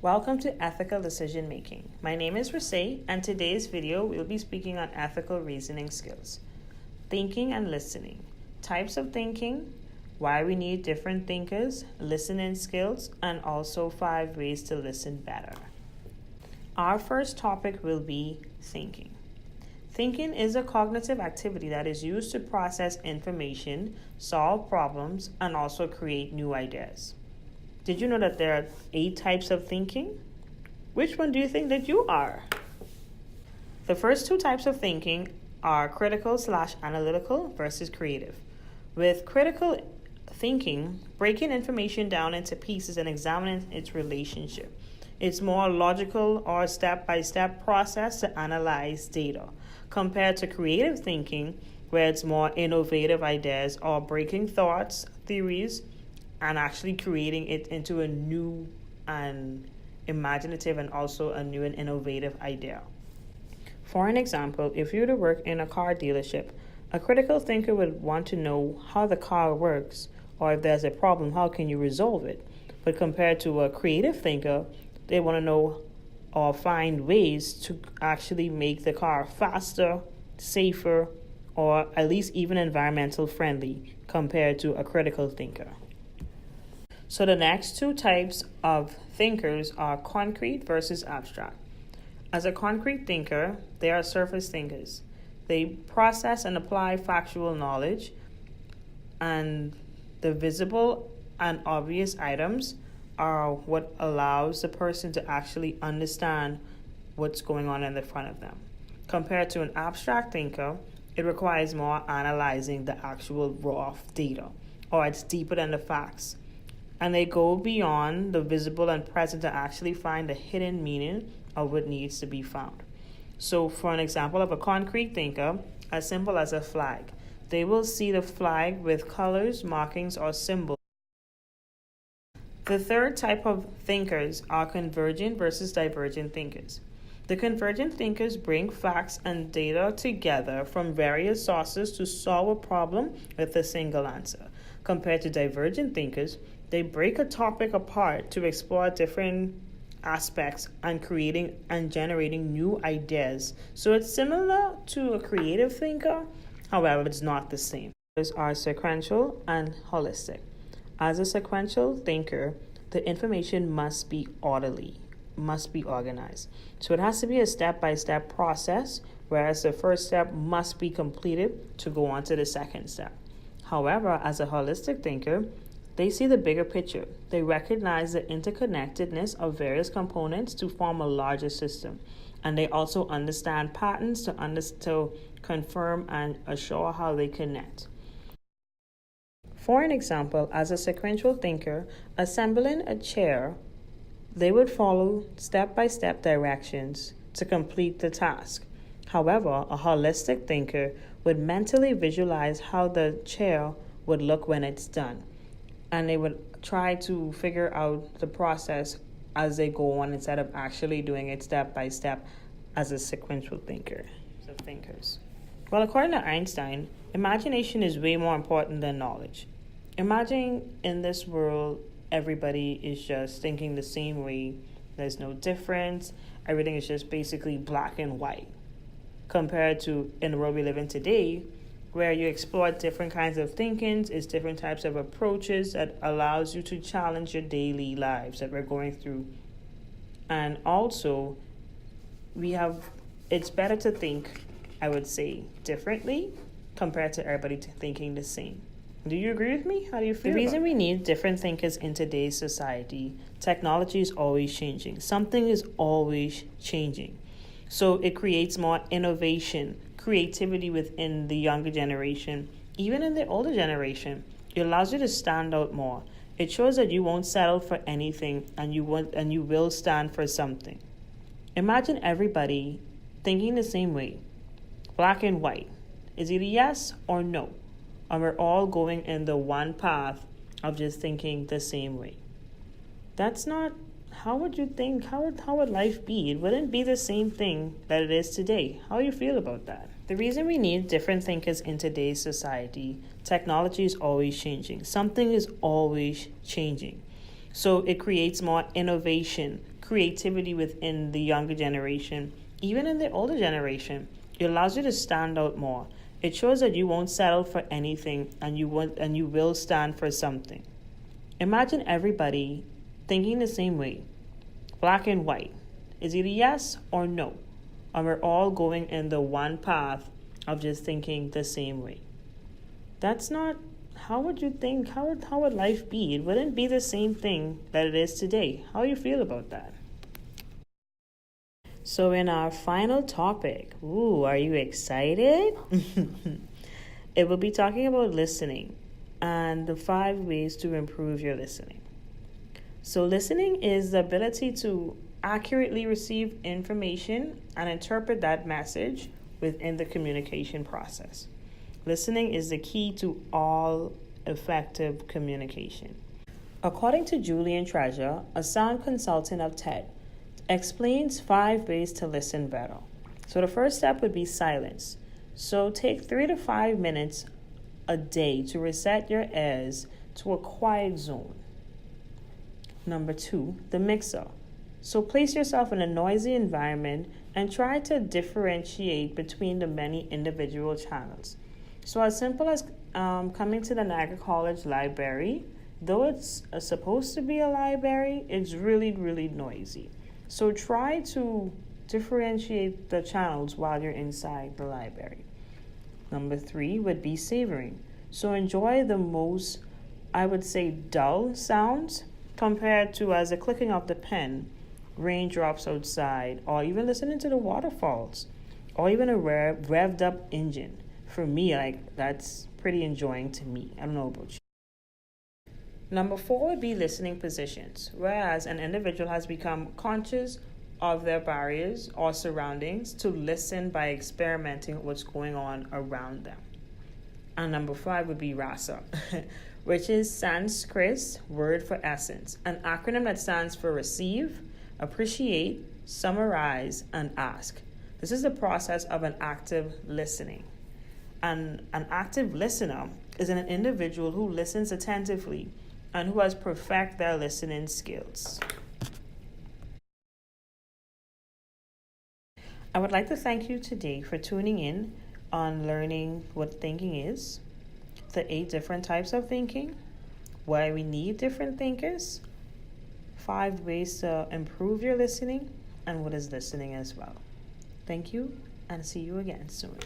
Welcome to Ethical Decision Making. My name is Rasay, and today's video we'll be speaking on ethical reasoning skills. Thinking and listening. Types of thinking, why we need different thinkers, listening skills, and also 5 ways to listen better. Our first topic will be thinking. Thinking is a cognitive activity that is used to process information, solve problems, and also create new ideas. Did you know that there are 8 types of thinking? Which one do you think that you are? The first 2 types of thinking are critical/analytical versus creative. With critical thinking, breaking information down into pieces and examining its relationship. It's more logical or step-by-step process to analyze data, compared to creative thinking, where it's more innovative ideas or breaking thoughts, theories, and actually creating it into a new and imaginative and also a new and innovative idea. For an example, if you were to work in a car dealership, a critical thinker would want to know how the car works, or if there's a problem, how can you resolve it? But compared to a creative thinker, they want to know or find ways to actually make the car faster, safer, or at least even environmental friendly compared to a critical thinker. So the next 2 types of thinkers are concrete versus abstract. As a concrete thinker, they are surface thinkers. They process and apply factual knowledge, and the visible and obvious items are what allows the person to actually understand what's going on in the front of them. Compared to an abstract thinker, it requires more analyzing the actual raw data, or it's deeper than the facts. And they go beyond the visible and present to actually find the hidden meaning of what needs to be found. So for an example of a concrete thinker, as simple as a flag, they will see the flag with colors, markings, or symbols. The third type of thinkers are convergent versus divergent thinkers. The convergent thinkers bring facts and data together from various sources to solve a problem with a single answer. Compared to divergent thinkers, they break a topic apart to explore different aspects and creating and generating new ideas. So it's similar to a creative thinker, however, it's not the same. Those are sequential and holistic. As a sequential thinker, the information must be orderly, must be organized. So it has to be a step-by-step process, whereas the first step must be completed to go on to the second step. However, as a holistic thinker, they see the bigger picture. They recognize the interconnectedness of various components to form a larger system. And they also understand patterns to confirm and assure how they connect. For an example, as a sequential thinker, assembling a chair, they would follow step-by-step directions to complete the task. However, a holistic thinker would mentally visualize how the chair would look when it's done. And they would try to figure out the process as they go on instead of actually doing it step by step as a sequential thinker. So thinkers. Well, according to Einstein, imagination is way more important than knowledge. Imagine in this world, everybody is just thinking the same way. There's no difference. Everything is just basically black and white. Compared to in the world we live in today, where you explore different kinds of thinkings, it's different types of approaches that allows you to challenge your daily lives that we're going through. And also, it's better to think, I would say, differently compared to everybody thinking the same. Do you agree with me? How do you feel? The reason we need different thinkers in today's society, technology is always changing. Something is always changing. So it creates more innovation, creativity within the younger generation, even in the older generation. It allows you to stand out more. It shows that you won't settle for anything and you will stand for something. Imagine everybody thinking the same way, black and white. Is either yes or no? And we're all going in the one path of just thinking the same way. That's not, how would you think, how would life be? It wouldn't be the same thing that it is today. How do you feel about that? The reason we need different thinkers in today's society, technology is always changing. Something is always changing. So it creates more innovation, creativity within the younger generation, even in the older generation. It allows you to stand out more. It shows that you won't settle for anything and you will stand for something. Imagine everybody thinking the same way, black and white. Is either yes or no. And we're all going in the one path of just thinking the same way. That's not, how would you think, how would life be? It wouldn't be the same thing that it is today. How do you feel about that? So in our final topic, are you excited? It will be talking about listening and the 5 ways to improve your listening. So listening is the ability to accurately receive information and interpret that message within the communication process. Listening is the key to all effective communication. According to Julian Treasure, a sound consultant of TED, explains 5 ways to listen better. So the first step would be silence. So take 3 to 5 minutes a day to reset your ears to a quiet zone. Number 2, the mixer. So place yourself in a noisy environment and try to differentiate between the many individual channels. So as simple as coming to the Niagara College Library, though it's supposed to be a library, it's really, really noisy. So try to differentiate the channels while you're inside the library. Number 3 would be savoring. So enjoy the most, I would say, dull sounds compared to as the clicking of the pen, raindrops outside, or even listening to the waterfalls, or even a revved up engine. For me, that's pretty enjoying to me. I don't know about you. Number 4 would be listening positions, whereas an individual has become conscious of their barriers or surroundings to listen by experimenting with what's going on around them. And number 5 would be RASA, which is Sanskrit word for essence, an acronym that stands for receive, appreciate, summarize, and ask. This is the process of an active listening. And an active listener is an individual who listens attentively and who has perfected their listening skills. I would like to thank you today for tuning in on learning what thinking is, the 8 different types of thinking, why we need different thinkers, 5 ways to improve your listening, and what is listening as well. Thank you, and see you again soon.